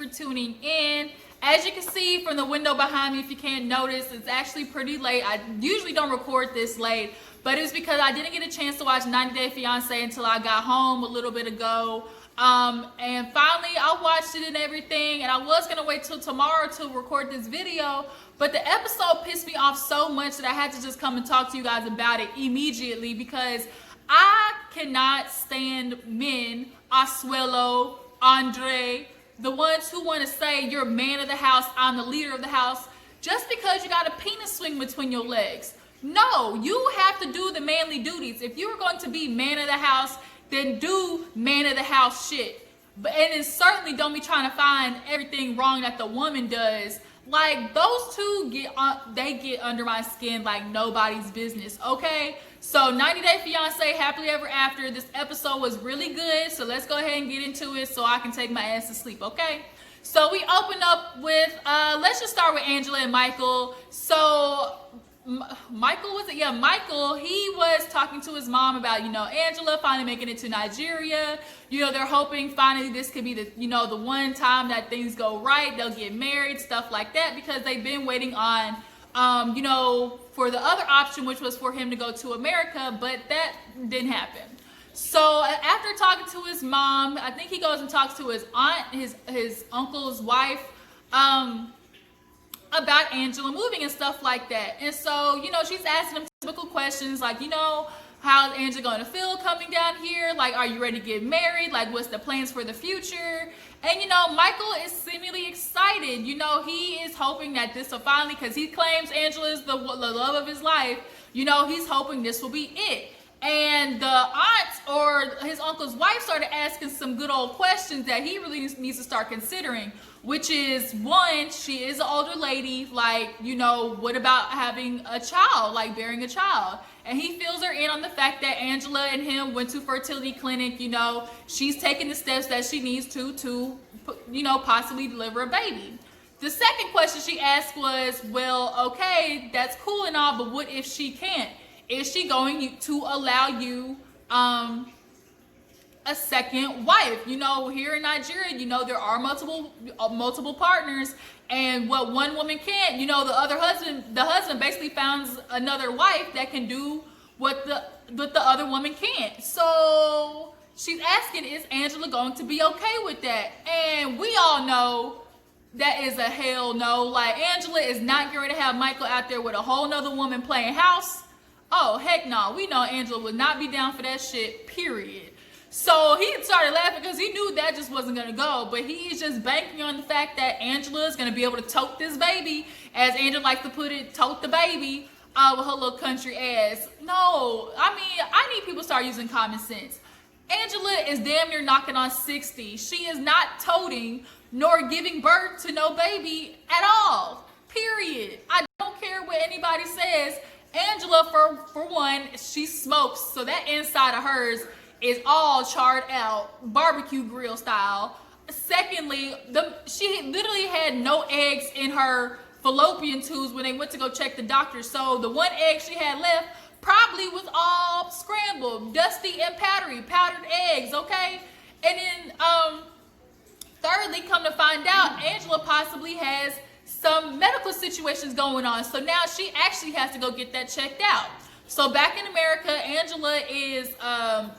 for tuning in. As you can see from the window behind me, if you can't notice, it's actually pretty late. I usually don't record this late, but it's because I didn't get a chance to watch 90 Day Fiance until I got home a little bit ago. And finally I watched it and everything, and I was gonna wait till tomorrow to record this video, but the episode pissed me off so much that I had to just come and talk to you guys about it immediately, because I cannot stand men, Asuelo, Andre, the ones who want to say you're man of the house, I'm the leader of the house, just because you got a penis swing between your legs. No, you have to do the manly duties. If you are going to be man of the house, then do man of the house shit. But and it certainly don't be trying to find everything wrong that the woman does. Like, those two get under my skin like nobody's business, okay? So 90 Day Fiance, happily ever after. This episode was really good, so let's go ahead and get into it so I can take my ass to sleep, okay? So we open up with, let's just start with Angela and Michael. So Michael, was it? Yeah, Michael, he was talking to his mom about, Angela finally making it to Nigeria. They're hoping finally this could be the, the one time that things go right. They'll get married, stuff like that, because they've been waiting on, for the other option, which was for him to go to America, but that didn't happen. So after talking to his mom, I think he goes and talks to his aunt, his uncle's wife, about Angela moving and stuff like that. And so, she's asking him typical questions like, how's Angela going to feel coming down here? Like, are you ready to get married? Like, what's the plans for the future? And, Michael is seemingly excited. He is hoping that this will finally, because he claims Angela is the love of his life, he's hoping this will be it. And the aunt or his uncle's wife started asking some good old questions that he really needs to start considering, which is, one, she is an older lady, like, what about having a child, like bearing a child? And he fills her in on the fact that Angela and him went to fertility clinic, she's taking the steps that she needs to possibly deliver a baby. The second question she asked was, well, okay, that's cool and all, but what if she can't? Is she going to allow you a second wife? Here in Nigeria, there are multiple partners, and what one woman can't, the husband basically finds another wife that can do what the other woman can't. So she's asking, is Angela going to be okay with that? And we all know that is a hell no. Like, Angela is not going to have Michael out there with a whole nother woman playing house. Oh, heck no. We know Angela would not be down for that shit, period. So he started laughing because he knew that just wasn't going to go. But he's just banking on the fact that Angela is going to be able to tote this baby, as Angela likes to put it, tote the baby with her little country ass. No, I need people to start using common sense. Angela is damn near knocking on 60. She is not toting nor giving birth to no baby at all, period. I don't care what anybody says. Angela, for one, she smokes, so that inside of hers is all charred out, barbecue grill style. Secondly, she literally had no eggs in her fallopian tubes when they went to go check the doctor. So the one egg she had left probably was all scrambled, dusty and powdered eggs, okay? And then, thirdly, come to find out, Angela possibly has some medical situations going on. So now she actually has to go get that checked out. So back in America, Angela is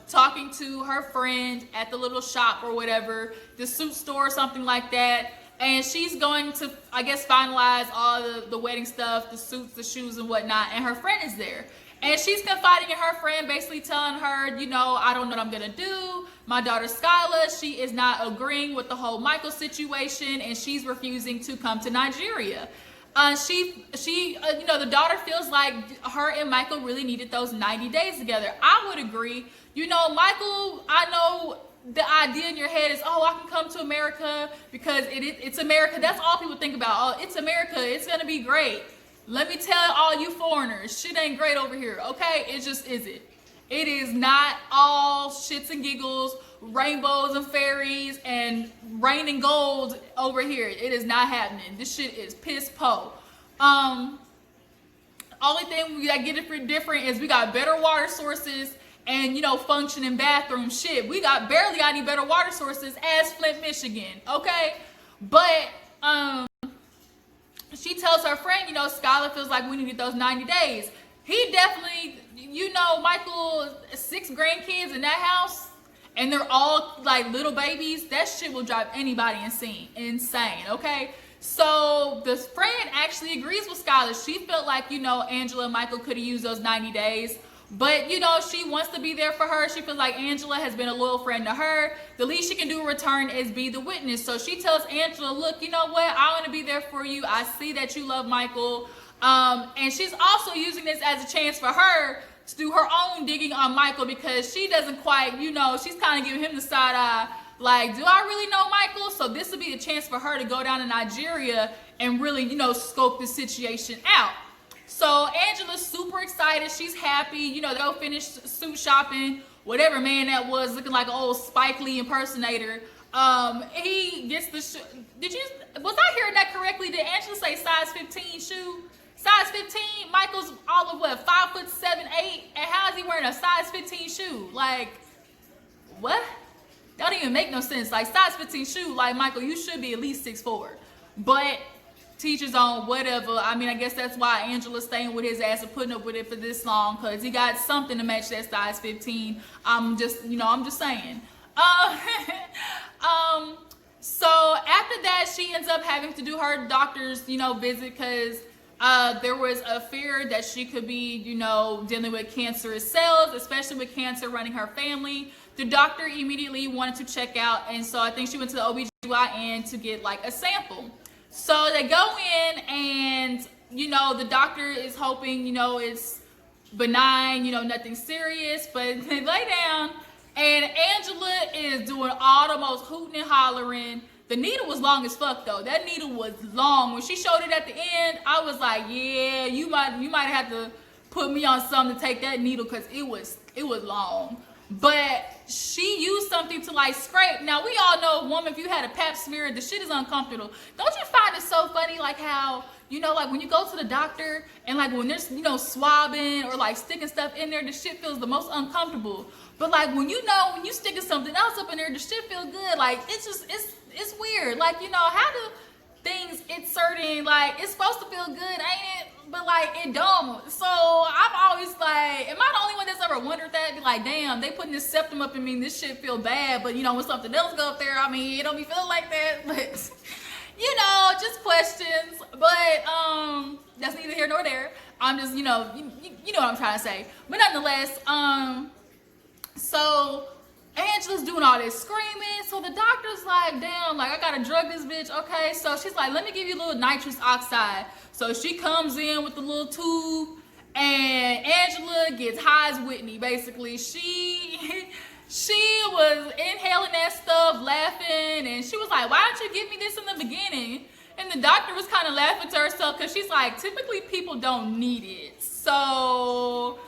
talking to her friend at the little shop or whatever, the suit store or something like that. And she's going to, I guess, finalize all the wedding stuff, the suits, the shoes and whatnot. And her friend is there. And she's confiding in her friend, basically telling her, I don't know what I'm going to do. My daughter Skyla, she is not agreeing with the whole Michael situation, and she's refusing to come to Nigeria. The daughter feels like her and Michael really needed those 90 days together. I would agree. Michael, I know the idea in your head is, oh, I can come to America because it's America. That's all people think about. Oh, it's America. It's going to be great. Let me tell all you foreigners, shit ain't great over here, okay? It just isn't. It is not all shits and giggles, rainbows and fairies, and rain and gold over here. It is not happening. This shit is piss po. Only thing that get different is we got better water sources and, functioning bathroom shit. We barely got any better water sources as Flint, Michigan, okay? But she tells her friend, Skylar feels like we need to get those 90 days. He definitely, Michael, 6 grandkids in that house, and they're all like little babies. That shit will drive anybody insane, okay? So the friend actually agrees with Skylar. She felt like, Angela and Michael could have used those 90 days. But, she wants to be there for her. She feels like Angela has been a loyal friend to her. The least she can do in return is be the witness. So she tells Angela, look, you know what? I want to be there for you. I see that you love Michael. And she's also using this as a chance for her to do her own digging on Michael, because she doesn't quite, she's kind of giving him the side eye. Like, do I really know Michael? So this would be a chance for her to go down to Nigeria and really, scope the situation out. So Angela's super excited. She's happy. They go finish suit shopping. Whatever man that was, looking like an old Spike Lee impersonator. He gets the was I hearing that correctly? Did Angela say size 15 shoe? Size 15? Michael's all of what, 5'7", 8? And how is he wearing a size 15 shoe? Like, what? That don't even make no sense. Like, size 15 shoe, like, Michael, you should be at least 6'4". But teachers on whatever. I mean, I guess that's why Angela's staying with his ass and putting up with it for this long, because he got something to match that size 15. I'm just saying. So after that, she ends up having to do her doctor's, visit, because there was a fear that she could be, dealing with cancerous cells, especially with cancer running her family. The doctor immediately wanted to check out, and so I think she went to the OBGYN to get like a sample. So they go in, and the doctor is hoping it's benign, nothing serious, but they lay down, and Angela is doing all the most hooting and hollering. The needle was long as fuck though. That needle was long. When she showed it at the end, I was like, yeah, you might have to put me on something to take that needle, because it was long. But she used something to like scrape. Now we all know, woman, if you had a Pap Smear, the shit is uncomfortable. Don't you find it so funny, like how, like when you go to the doctor and like when there's, swabbing or like sticking stuff in there, the shit feels the most uncomfortable. But like when you sticking something else up in there, the shit feel good. Like it's weird. Like, how do things inserting, like, it's supposed to feel good, ain't it? But like it don't. So I'm always like, am I the only one that's ever wondered that? Be like, damn, they putting this septum up in me, this shit feel bad, but when something else go up there, I mean, it don't be feeling like that. But just questions. But that's neither here nor there. I'm just, you know what I'm trying to say. But nonetheless, so Angela's doing all this screaming. So the doctor's like, damn, like I gotta drug this bitch. Okay, so she's like, let me give you a little nitrous oxide. So she comes in with the little tube, and Angela gets high as Whitney. Basically, she was inhaling that stuff, laughing, and she was like, why didn't you give me this in the beginning? And the doctor was kind of laughing to herself, because she's like, typically people don't need it. So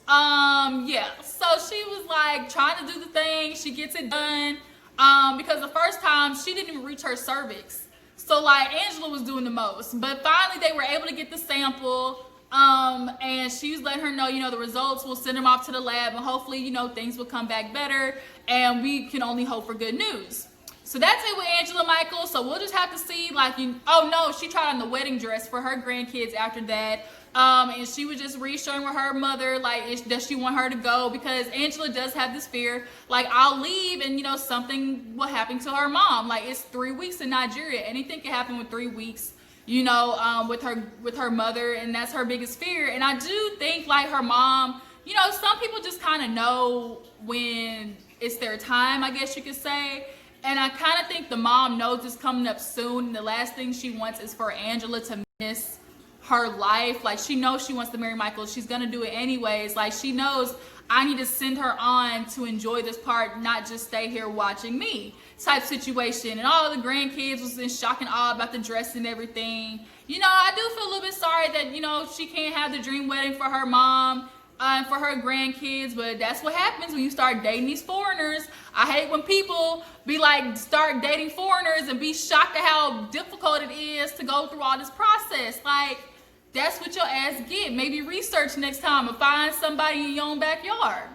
yeah, so she was like trying to do the thing. She gets it done, because the first time she didn't even reach her cervix. So like Angela was doing the most, but finally they were able to get the sample, and she was letting her know, the results, will send them off to the lab, and hopefully, things will come back better, and we can only hope for good news. So that's it with Angela Michael. So we'll just have to see, like, oh no, she tried on the wedding dress for her grandkids after that. And she was just reassuring with her mother, like, does she want her to go? Because Angela does have this fear, like, I'll leave and, something will happen to her mom. Like, it's 3 weeks in Nigeria. Anything can happen with 3 weeks, with her mother, and that's her biggest fear. And I do think, like, her mom, some people just kind of know when it's their time, I guess you could say. And I kind of think the mom knows it's coming up soon. And the last thing she wants is for Angela to miss her life. Like, she knows she wants to marry Michael. She's going to do it anyways. Like, she knows I need to send her on to enjoy this part, not just stay here watching me type situation. And all the grandkids was in shock and awe about the dress and everything. I do feel a little bit sorry that, she can't have the dream wedding for her mom. And for her grandkids, but that's what happens when you start dating these foreigners. I hate when people be like, start dating foreigners and be shocked at how difficult it is to go through all this process. Like, that's what your ass get. Maybe research next time and find somebody in your own backyard.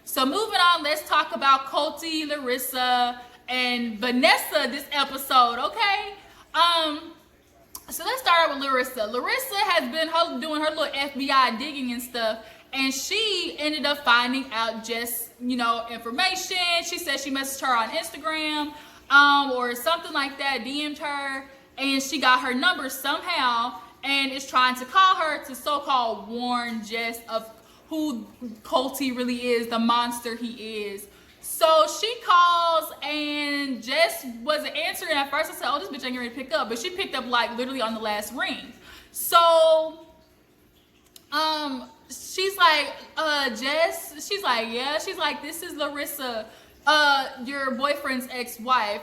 So moving on, let's talk about Colty, Larissa, and Vanessa this episode, okay? So let's start out with Larissa. Larissa has been doing her little FBI digging and stuff, and she ended up finding out just, information. She said she messaged her on Instagram, or something like that, DM'd her, and she got her number somehow, and is trying to call her to so-called warn Jess of who Colty really is, the monster he is. So she calls, and Jess wasn't answering at first. I said, oh, this bitch ain't ready to pick up. But she picked up, like, literally on the last ring. So, she's like, Jess, she's like, yeah. She's like, this is Larissa, your boyfriend's ex-wife.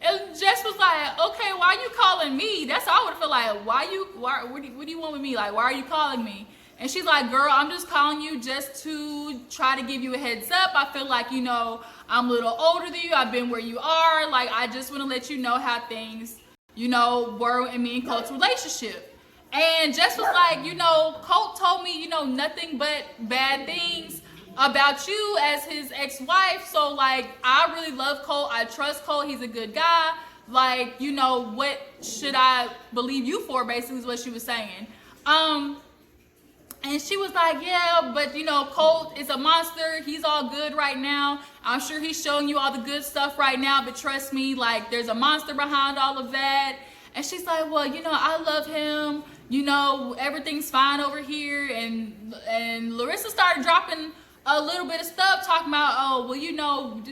And Jess was like, okay, why are you calling me? That's how I would feel like, what do you want with me? Like, why are you calling me? And she's like, girl, I'm just calling you just to try to give you a heads up. I feel like, I'm a little older than you. I've been where you are. Like, I just want to let you know how things, were in me and Colt's relationship. And Jess was like, Colt told me, nothing but bad things about you as his ex-wife. So, like, I really love Colt. I trust Colt. He's a good guy. Like, what should I believe you for, basically, is what she was saying. And she was like, yeah, but Colt is a monster. He's all good right now. I'm sure he's showing you all the good stuff right now, but trust me, like, there's a monster behind all of that. And she's like, well, I love him. Everything's fine over here. And Larissa started dropping a little bit of stuff, talking about, oh, well,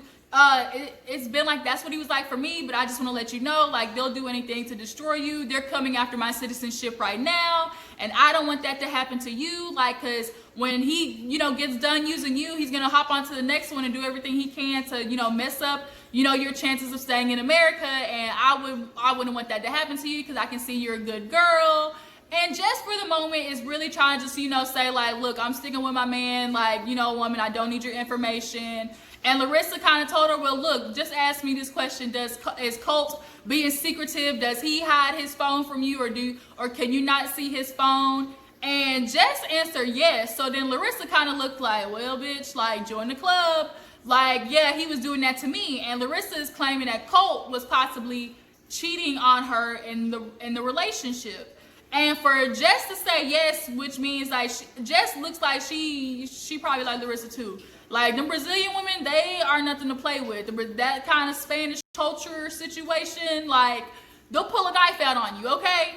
it's been like that's what he was like for me, but I just want to let you know, like, they'll do anything to destroy you. They're coming after my citizenship right now, and I don't want that to happen to you, like, because when he gets done using you, he's gonna hop onto the next one and do everything he can to mess up your chances of staying in America. And I wouldn't want that to happen to you, because I can see you're a good girl. And just for the moment is really trying to just say, like, look, I'm sticking with my man, like, woman, I don't need your information. And Larissa kind of told her, well, look, just ask me this question. Is Colt being secretive? Does he hide his phone from you, or can you not see his phone? And Jess answered yes. So then Larissa kind of looked like, well, bitch, like, join the club. Like, yeah, he was doing that to me. And Larissa is claiming that Colt was possibly cheating on her in the relationship. And for Jess to say yes, which means, like, Jess looks like she probably like Larissa too. Like, them Brazilian women, they are nothing to play with. That kind of Spanish culture situation, like, they'll pull a knife out on you, okay?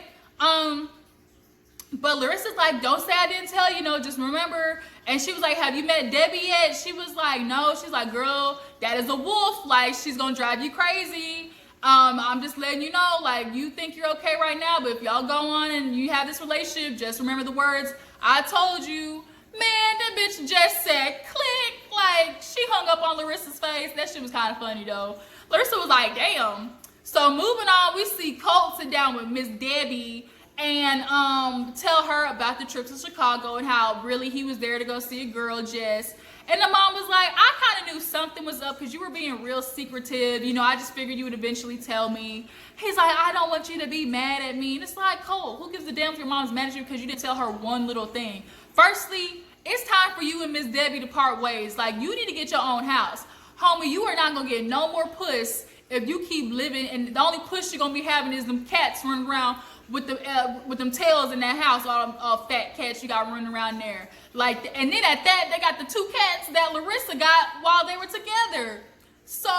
But Larissa's like, don't say I didn't tell you, just remember. And she was like, have you met Debbie yet? She was like, no. She's like, girl, that is a wolf. Like, she's gonna drive you crazy. I'm just letting you know, like, you think you're okay right now, but if y'all go on and you have this relationship, just remember the words I told you. Man, that bitch just said click. Like, she hung up on Larissa's face. That shit was kind of funny, though. Larissa was like, damn. So moving on, we see Colt sit down with Miss Debbie and tell her about the trip to Chicago and how really he was there to go see a girl, Jess. And the mom was like, I kind of knew something was up because you were being real secretive. I just figured you would eventually tell me. He's like, I don't want you to be mad at me. And it's like, Cole, who gives a damn if your mom's mad at you because you didn't tell her one little thing? Firstly, it's time for you and Miss Debbie to part ways. Like, you need to get your own house. Homie, you are not going to get no more puss if you keep living. And the only puss you're going to be having is them cats running around with them tails in that house, all fat cats you got running around there. Like, and then at that, they got the two cats that Larissa got while they were together. So,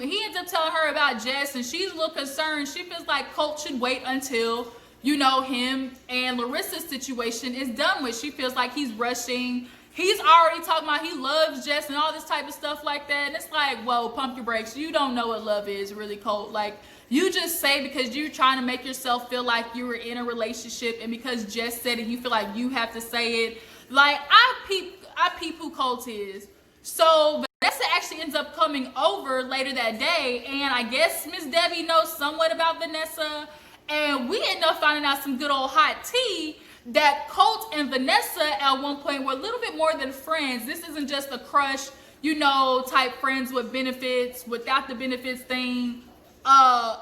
he ends up telling her about Jess, and she's a little concerned. She feels like Colt should wait until, him and Larissa's situation is done with. She feels like he's rushing. He's already talking about he loves Jess and all this type of stuff like that. And it's like, whoa, pump your brakes. You don't know what love is really, Colt. Like, you just say because you're trying to make yourself feel like you were in a relationship, and because Jess said it, you feel like you have to say it. Like, I peep who Colt is. So Vanessa actually ends up coming over later that day, and I guess Miss Debbie knows somewhat about Vanessa, and we end up finding out some good old hot tea that Colt and Vanessa at one point were a little bit more than friends. This isn't just a crush, type friends with benefits, without the benefits thing.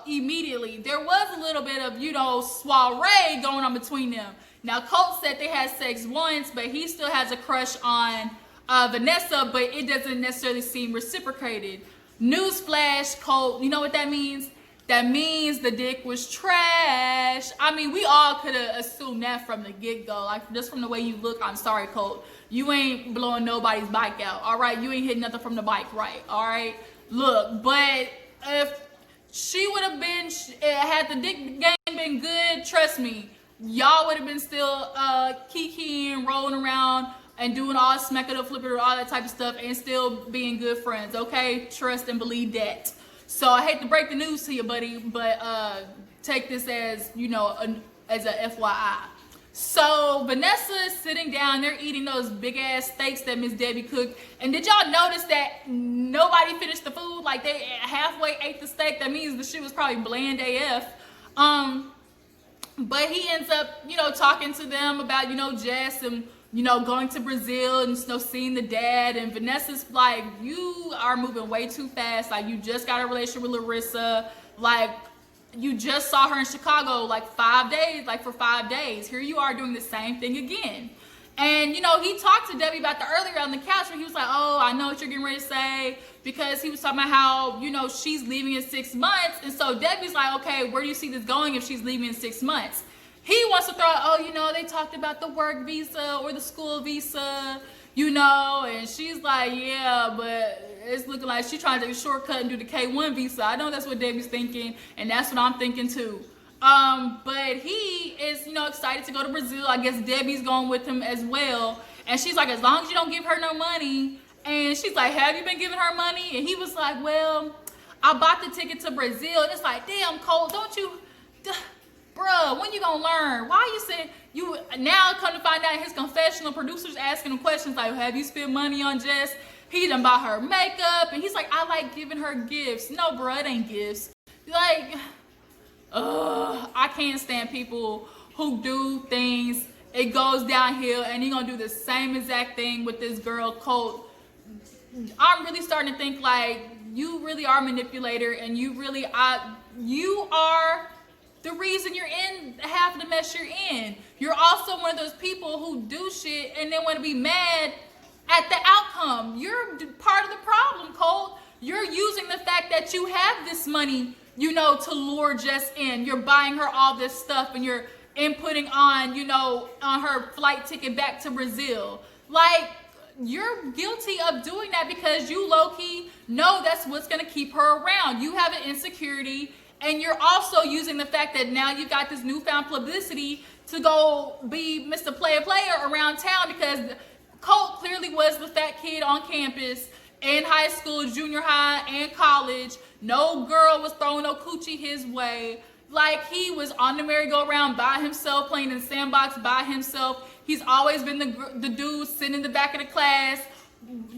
Immediately there was a little bit of soiree going on between them. Now Colt said they had sex once, but he still has a crush on Vanessa, but it doesn't necessarily seem reciprocated. Newsflash, Colt, you know what that means? that means the dick was trash. I mean, we all could have assumed that from the get-go. Like, just from the way you look, I'm sorry, Colt. You ain't blowing nobody's bike out, all right? You ain't hitting nothing from the bike, right? All right? Look, but if she would have been, had the dick game been good, trust me, y'all would have been still kikiing, rolling around, and doing all smack it up, flip it, all that type of stuff, and still being good friends, okay? Trust and believe that. So I hate to break the news to you, buddy, but take this as, you know, as a FYI. So Vanessa is sitting down, they're eating those big ass steaks that Miss Debbie cooked. And did y'all notice that nobody finished the food? Like, they halfway ate the steak. That means the shit was probably bland AF. But he ends up, you know, talking to them about, you know, Jess and, you know, going to Brazil and, you know, seeing the dad. And Vanessa's like, you are moving way too fast. Like, you just got a relationship with Larissa. Like, you just saw her in Chicago like 5 days, like for 5 days. Here you are doing the same thing again. And, you know, he talked to Debbie about the earlier on the couch where he was like, oh, I know what you're getting ready to say. Because he was talking about how, you know, she's leaving in 6 months. And so Debbie's like, okay, where do you see this going if she's leaving in 6 months? He wants to throw out, oh, you know, they talked about the work visa or the school visa, you know. And she's like, yeah, but it's looking like she's trying to take a shortcut and do the K1 visa. I know that's what Debbie's thinking, and that's what I'm thinking too. But he is, you know, excited to go to Brazil. I guess Debbie's going with him as well. And she's like, as long as you don't give her no money. And she's like, have you been giving her money? And he was like, well, I bought the ticket to Brazil. And it's like, damn, Cole, don't you, bruh, when you gonna learn? Why you saying, you now come to find out in his confessional, producers asking him questions like, have you spent money on Jess? He done bought her makeup. And he's like, I like giving her gifts. No, bruh, it ain't gifts. Like, I can't stand people who do things, it goes downhill, and you're gonna do the same exact thing with this girl, Colt. I'm really starting to think like you really are a manipulator, and you really you are the reason you're in half of the mess you're in. You're also one of those people who do shit and then want to be mad at the outcome. You're part of the problem, Colt. You're using the fact that you have this money, you know, to lure Jess in. You're buying her all this stuff, and you're inputting on, you know, on her flight ticket back to Brazil. Like, you're guilty of doing that because you low-key know that's what's going to keep her around. You have an insecurity, and you're also using the fact that now you've got this newfound publicity to go be Mr. Player around town, because Colt clearly was the fat kid on campus in high school, junior high, and college. No girl was throwing no coochie his way. Like, he was on the merry-go-round by himself, playing in the sandbox by himself. He's always been the dude sitting in the back of the class,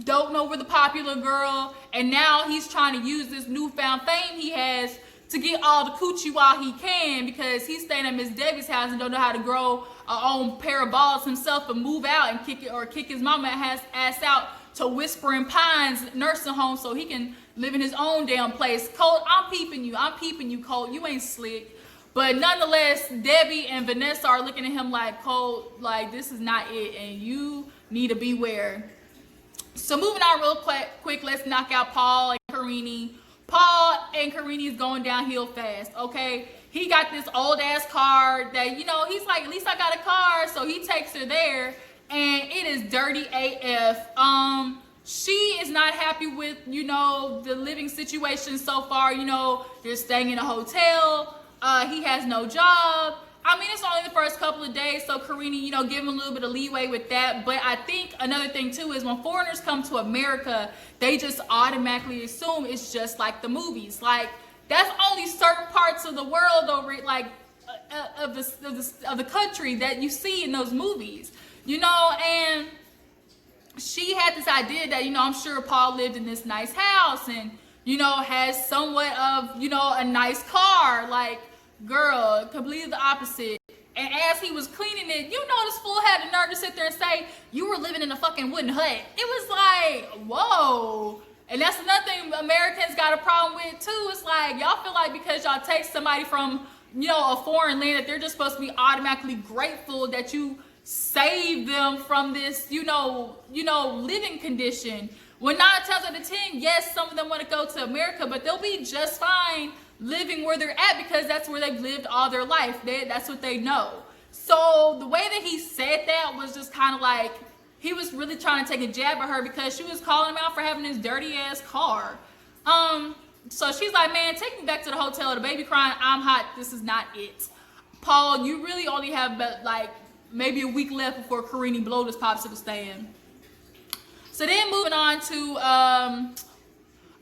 doting over the popular girl. And now he's trying to use this newfound fame he has to get all the coochie while he can, because he's staying at Miss Debbie's house and don't know how to grow a own pair of balls himself and move out and kick his mama ass out to Whispering Pines nursing home so he can live in his own damn place. Colt, I'm peeping you, Colt. You ain't slick. But nonetheless, Debbie and Vanessa are looking at him like, Colt, like, this is not it, and you need to beware. So moving on real quick, let's knock out Paul and Carini. Paul and Carini is going downhill fast, okay? He got this old ass car that, you know, he's like, at least I got a car, so he takes her there, and it is dirty AF. She is not happy with, you know, the living situation so far. You know, they're staying in a hotel. He has no job. I mean, it's only the first couple of days, so Carini, you know, give him a little bit of leeway with that. But I think another thing too is when foreigners come to America, they just automatically assume it's just like the movies. Like, that's only certain parts of the world over it, like of the country that you see in those movies, you know. And she had this idea that, you know, I'm sure Paul lived in this nice house and, you know, has somewhat of, you know, a nice car. Like, girl, completely the opposite. And as he was cleaning it, you know, this fool had the nerve to sit there and say, you were living in a fucking wooden hut. It was like, whoa. And that's another thing Americans got a problem with too. It's like, y'all feel like because y'all take somebody from, you know, a foreign land that they're just supposed to be automatically grateful that you save them from this, you know, living condition. When 9 times out of 10, yes, some of them want to go to America, but they'll be just fine living where they're at because that's where they've lived all their life. That's what they know. So the way that he said that was just kind of like, he was really trying to take a jab at her because she was calling him out for having this dirty ass car. So she's like, man, take me back to the hotel. The baby crying, I'm hot, this is not it. Paul, you really only have like maybe a week left before Carini blow this popsicle stand. So then moving on to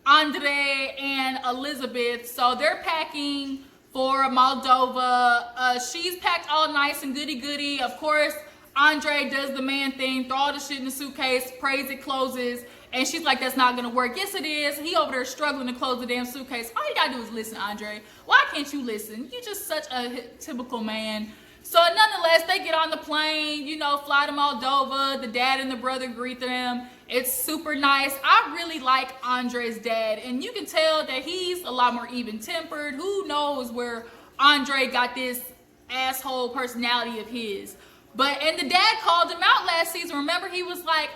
Andre and Elizabeth. So they're packing for Moldova. She's packed all nice and goody-goody. Of course, Andre does the man thing, throw all the shit in the suitcase, prays it closes, and she's like, that's not gonna work. Yes, it is. He over there struggling to close the damn suitcase. All you gotta do is listen, Andre. Why can't you listen? You're just such a typical man. So nonetheless, they get on the plane, you know, fly to Moldova. The dad and the brother greet them. It's super nice. I really like Andre's dad, and you can tell that he's a lot more even-tempered. Who knows where Andre got this asshole personality of his. And the dad called him out last season. Remember, he was like,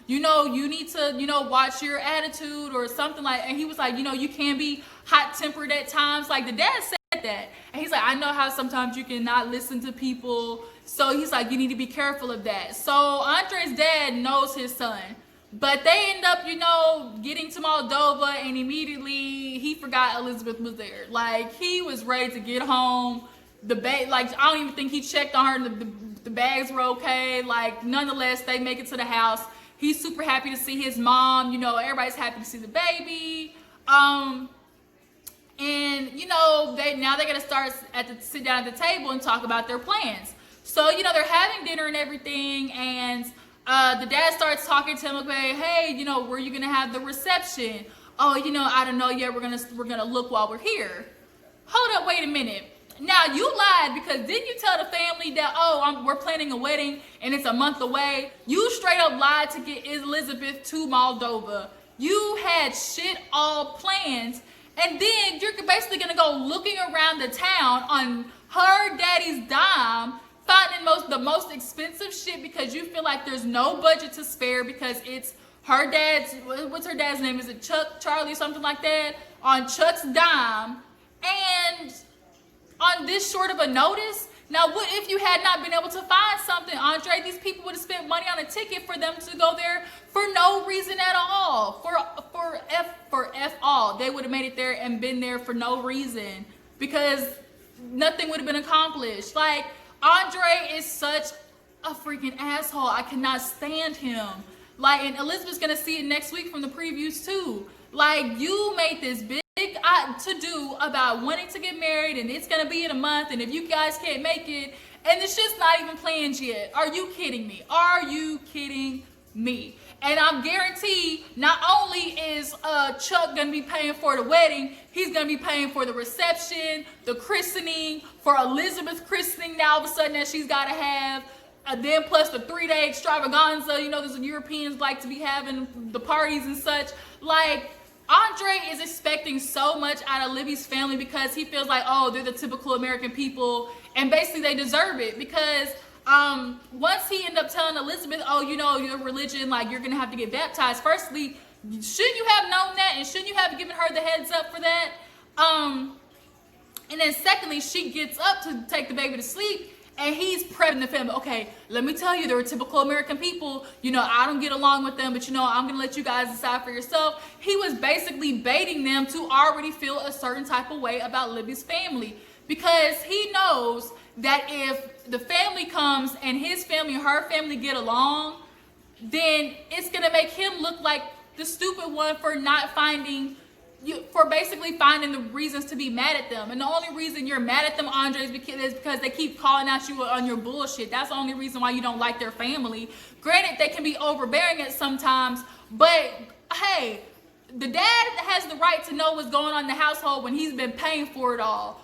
you know, you need to, you know, watch your attitude or something like, and he was like, you know, you can be hot-tempered at times. Like, the dad said that. And he's like, I know how sometimes you cannot listen to people. So he's like, you need to be careful of that. So Andre's dad knows his son. But they end up, you know, getting to Moldova, and immediately he forgot Elizabeth was there. Like, he was ready to get home. Like, I don't even think he checked on her. The bags were okay. Like, nonetheless, they make it to the house. He's super happy to see his mom. You know, everybody's happy to see the baby. And you know, now they're gonna sit down at the table and talk about their plans. So, you know, they're having dinner and everything, and the dad starts talking to him like, hey, you know, where are you gonna have the reception? Oh, you know, I don't know yet. We're gonna look while we're here. Hold up, wait a minute. Now, you lied, because didn't you tell the family that, we're planning a wedding and it's a month away? You straight up lied to get Elizabeth to Moldova. You had shit all planned, and then you're basically gonna go looking around the town on her daddy's dime, finding the most expensive shit because you feel like there's no budget to spare because it's her dad's, what's her dad's name? Is it Chuck, Charlie, something like that? On Chuck's dime, and on this short of a notice. Now, what if you had not been able to find something, Andre? These people would have spent money on a ticket for them to go there for no reason at all. For F all. They would have made it there and been there for no reason because nothing would have been accomplished. Like, Andre is such a freaking asshole. I cannot stand him. Like, and Elizabeth's gonna see it next week from the previews too. Like, you made this big to-do about wanting to get married, and it's gonna be in a month, and if you guys can't make it, and it's just not even planned yet. Are you kidding me? Are you kidding me? And I'm guaranteed not only is Chuck gonna be paying for the wedding, he's gonna be paying for the reception, the christening, for Elizabeth's christening now all of a sudden that she's gotta have, then plus the 3-day extravaganza. You know, there's Europeans like to be having the parties and such. Like, Andre is expecting so much out of Libby's family because he feels like, they're the typical American people, and basically they deserve it because once he ended up telling Elizabeth, you know, your religion, like, you're gonna have to get baptized. Firstly, shouldn't you have known that, and shouldn't you have given her the heads up for that? And then secondly, she gets up to take the baby to sleep, and he's prepping the family. Okay, let me tell you, they're typical American people. You know, I don't get along with them, but you know, I'm gonna let you guys decide for yourself. He was basically baiting them to already feel a certain type of way about Libby's family because he knows that if the family comes and his family and her family get along, then it's gonna make him look like the stupid one for not finding basically finding the reasons to be mad at them. And the only reason you're mad at them, Andre, is because they keep calling out you on your bullshit. That's the only reason why you don't like their family. Granted, they can be overbearing at sometimes, but hey, the dad has the right to know what's going on in the household when he's been paying for it all,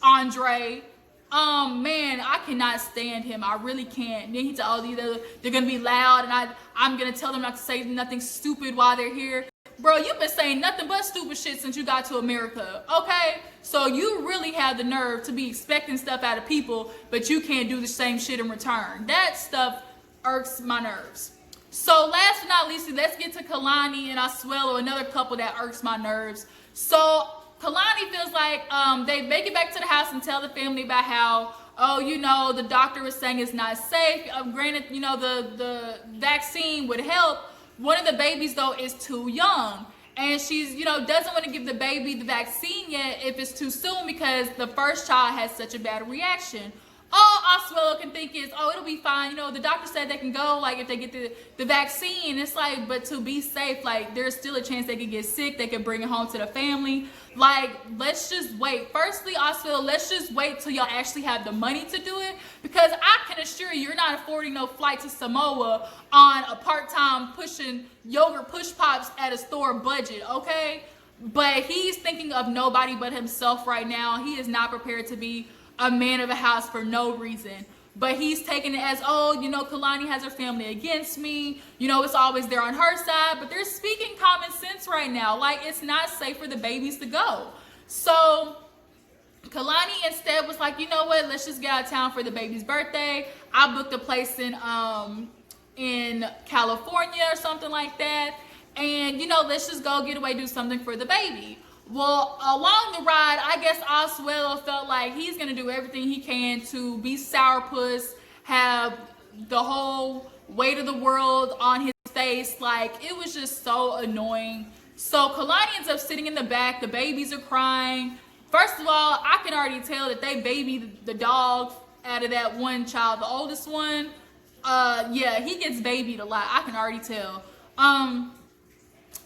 Andre. Man, I cannot stand him. I really can't. Then he told they're gonna be loud, and I'm gonna tell them not to say nothing stupid while they're here. Bro, you've been saying nothing but stupid shit since you got to America, okay? So you really have the nerve to be expecting stuff out of people, but you can't do the same shit in return. That stuff irks my nerves. So last but not least, let's get to Kalani and Asuelo, another couple that irks my nerves. So Kalani feels like they make it back to the house and tell the family about how, oh, you know, the doctor was saying it's not safe. Granted, you know, the vaccine would help. One of the babies, though, is too young. And she's, you know, doesn't want to give the baby the vaccine yet if it's too soon because the first child has such a bad reaction. All Asuelo can think is, oh, it'll be fine. You know, the doctor said they can go, like, if they get the vaccine. It's like, but to be safe, like, there's still a chance they could get sick. They could bring it home to the family. Like, let's just wait. Firstly, Asuelo, let's just wait till y'all actually have the money to do it. Because I can assure you, you're not affording no flight to Samoa on a part-time pushing yogurt push pops at a store budget, okay? But he's thinking of nobody but himself right now. He is not prepared to be a man of a house for no reason. But he's taking it as, oh, you know, Kalani has her family against me. You know, it's always there on her side. But they're speaking common sense right now. Like, it's not safe for the babies to go. So Kalani instead was like, you know what? Let's just get out of town for the baby's birthday. I booked a place in California or something like that. And, you know, let's just go get away, do something for the baby. Well, along the ride, I guess Asuelo felt like he's going to do everything he can to be sourpuss, have the whole weight of the world on his face. Like, it was just so annoying. So Kalani ends up sitting in the back. The babies are crying. First of all, I can already tell that they babied the dog out of that one child. The oldest one, yeah, he gets babied a lot. I can already tell.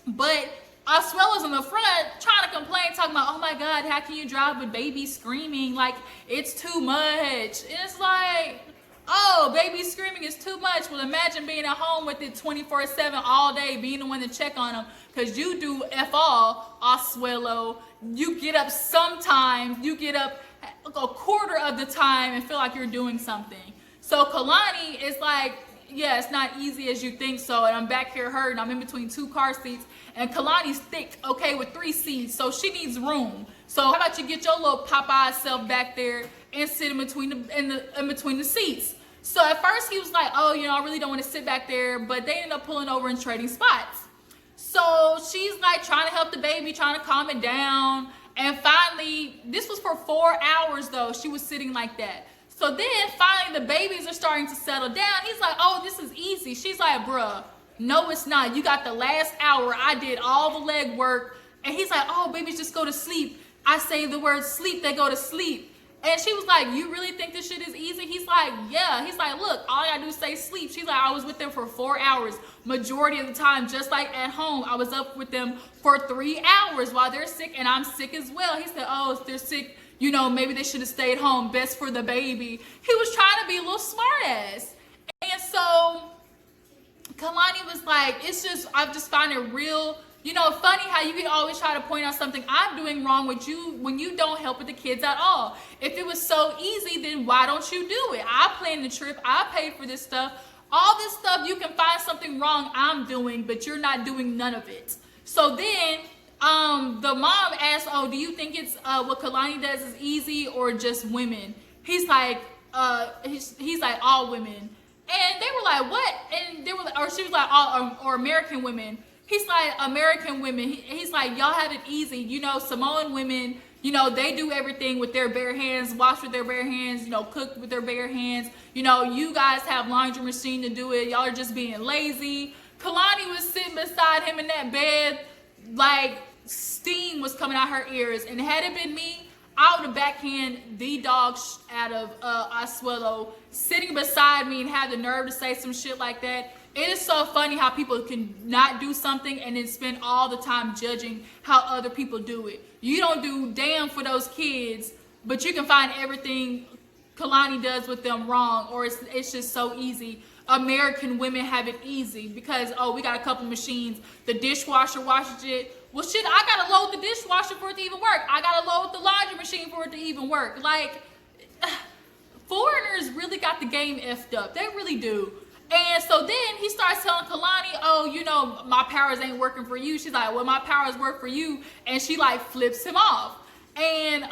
But Asuelo's in the front trying to complain, talking about, oh my God, how can you drive with baby screaming? Like, it's too much. And it's like, oh, baby screaming is too much. Well, imagine being at home with it 24/7 all day, being the one to check on them. Because you do F all, Asuelo. You get up sometimes, you get up a quarter of the time and feel like you're doing something. So Kalani is like, yeah, it's not easy as you think so. And I'm back here hurting. I'm in between two car seats. And Kalani's thick, okay, with 3 seats. So she needs room. So how about you get your little Popeye self back there and sit in between the seats. So at first he was like, oh, you know, I really don't want to sit back there. But they ended up pulling over and trading spots. So she's like trying to help the baby, trying to calm it down. And finally, this was for 4 hours though. She was sitting like that. So then finally the babies are starting to settle down. He's like, oh, this is easy. She's like, bruh, no, it's not. You got the last hour. I did all the leg work. And he's like, oh, babies just go to sleep. I say the word sleep, they go to sleep. And she was like, you really think this shit is easy? He's like, yeah. He's like, look, all I gotta do is say sleep. She's like, I was with them for 4 hours. Majority of the time, just like at home, I was up with them for 3 hours while they're sick and I'm sick as well. He said, oh, if they're sick, you know, maybe they should have stayed home. Best for the baby. He was trying to be a little smart ass. And so Kalani was like, it's just, I just find it real, you know, funny how you can always try to point out something I'm doing wrong with you when you don't help with the kids at all. If it was so easy, then why don't you do it? I planned the trip. I paid for this stuff. All this stuff, you can find something wrong I'm doing, but you're not doing none of it. So then the mom asked, oh, do you think it's what Kalani does is easy or just women? He's like, he's like, all women. And they were like, what? And they were like, or she was like, all or American women. He's like, American women. He's like, y'all have it easy. You know, Samoan women, you know, they do everything with their bare hands, wash with their bare hands, you know, cook with their bare hands. You know, you guys have laundry machine to do it. Y'all are just being lazy. Kalani was sitting beside him in that bed, like steam was coming out her ears. And had it been me, I would have backhand the dog out of Asuelo sitting beside me and have the nerve to say some shit like that. It is so funny how people can not do something and then spend all the time judging how other people do it. You don't do damn for those kids, but you can find everything Kalani does with them wrong, or it's just so easy. American women have it easy because, oh, we got a couple machines. The dishwasher washes it. Well, shit, I gotta load the dishwasher for it to even work. I gotta load the laundry machine for it to even work. Like, foreigners really got the game effed up. They really do. And so then he starts telling Kalani, oh, you know, my powers ain't working for you. She's like, well, my powers work for you. And she like flips him off. And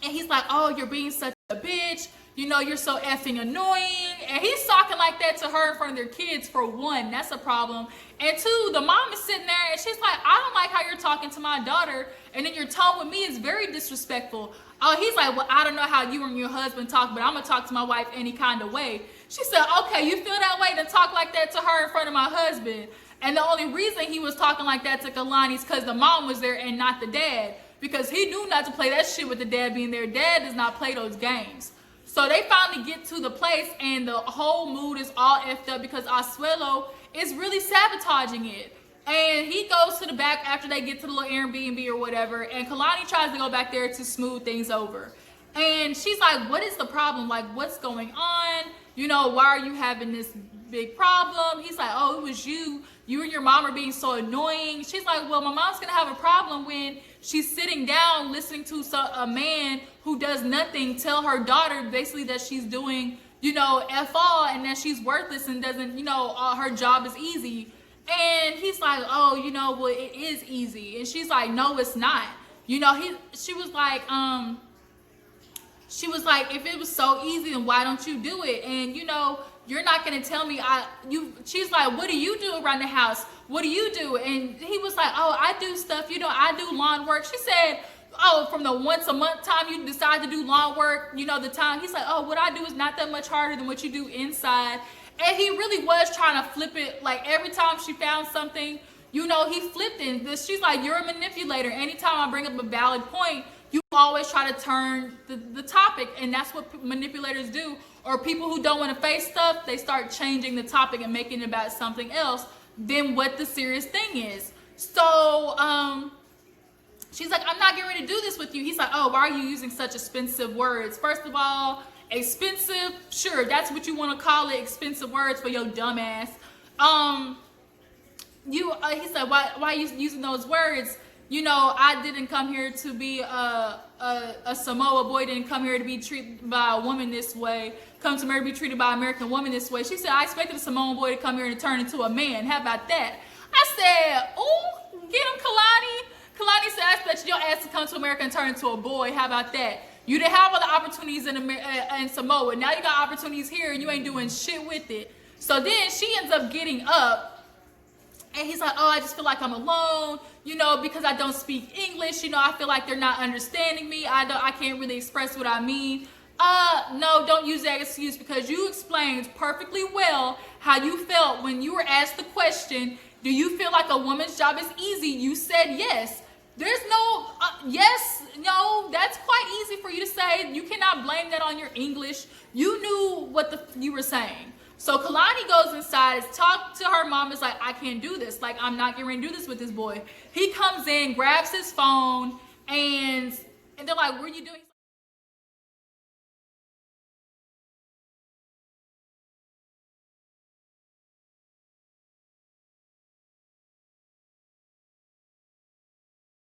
he's like, oh, you're being such a bitch. You know, you're so effing annoying. And he's talking like that to her in front of their kids. For one, that's a problem. And two, the mom is sitting there and she's like, I don't like how you're talking talking to my daughter, and then your tone with me is very disrespectful. Oh, he's like, well, I don't know how you and your husband talk, but I'm gonna talk to my wife any kind of way. She said, okay, you feel that way, then talk like that to her in front of my husband. And the only reason he was talking like that to Kalani is because the mom was there and not the dad, because he knew not to play that shit with the dad being there. Dad does not play those games. So they finally get to the place, and the whole mood is all effed up because Asuelo is really sabotaging it. And he goes to the back after they get to the little Airbnb or whatever, and Kalani tries to go back there to smooth things over. And she's like, what is the problem? Like, what's going on? You know, why are you having this big problem? He's like, oh, it was you. You and your mom are being so annoying. She's like, well, my mom's going to have a problem when she's sitting down listening to a man who does nothing tell her daughter basically that she's doing, you know, F all, and that she's worthless and doesn't, you know, her job is easy. And he's like, oh, you know, well, it is easy. And she's like, no, it's not. You know, she was like, if it was so easy, then why don't you do it? And, you know, you're not going to tell me she's like, what do you do around the house? What do you do? And he was like, oh, I do stuff. You know, I do lawn work. She said, oh, from the once a month time you decide to do lawn work, you know, the time. He's like, oh, what I do is not that much harder than what you do inside. And he really was trying to flip it. Like, every time she found something, you know, he flipped it. She's like, you're a manipulator. Anytime I bring up a valid point, you always try to turn the topic. And that's what manipulators do. Or people who don't want to face stuff, they start changing the topic and making it about something else than what the serious thing is. So, she's like, I'm not getting ready to do this with you. He's like, oh, why are you using such expensive words? First of all, expensive, sure, that's what you want to call it, expensive words for your dumb ass. He said, why are you using those words? You know, I didn't come here to be a Samoa boy, didn't come here to be treated by a woman this way, come to America to be treated by an American woman this way. She said, I expected a Samoan boy to come here and turn into a man. How about that? I said, ooh, get him, Kalani. Kalani said, I expected your ass to come to America and turn into a boy. How about that? You didn't have other opportunities in Samoa. Now you got opportunities here and you ain't doing shit with it. So then she ends up getting up, and he's like, oh, I just feel like I'm alone, you know, because I don't speak English. You know, I feel like they're not understanding me. I can't really express what I mean. No, don't use that excuse, because you explained perfectly well how you felt when you were asked the question, do you feel like a woman's job is easy? You said yes. There's no yes, no, that's quite easy for you to say. You cannot blame that on your English. You knew what you were saying. So Kalani goes inside, talks to her mom, is like, I can't do this. Like, I'm not getting ready to do this with this boy. He comes in, grabs his phone, and they're like, what are you doing?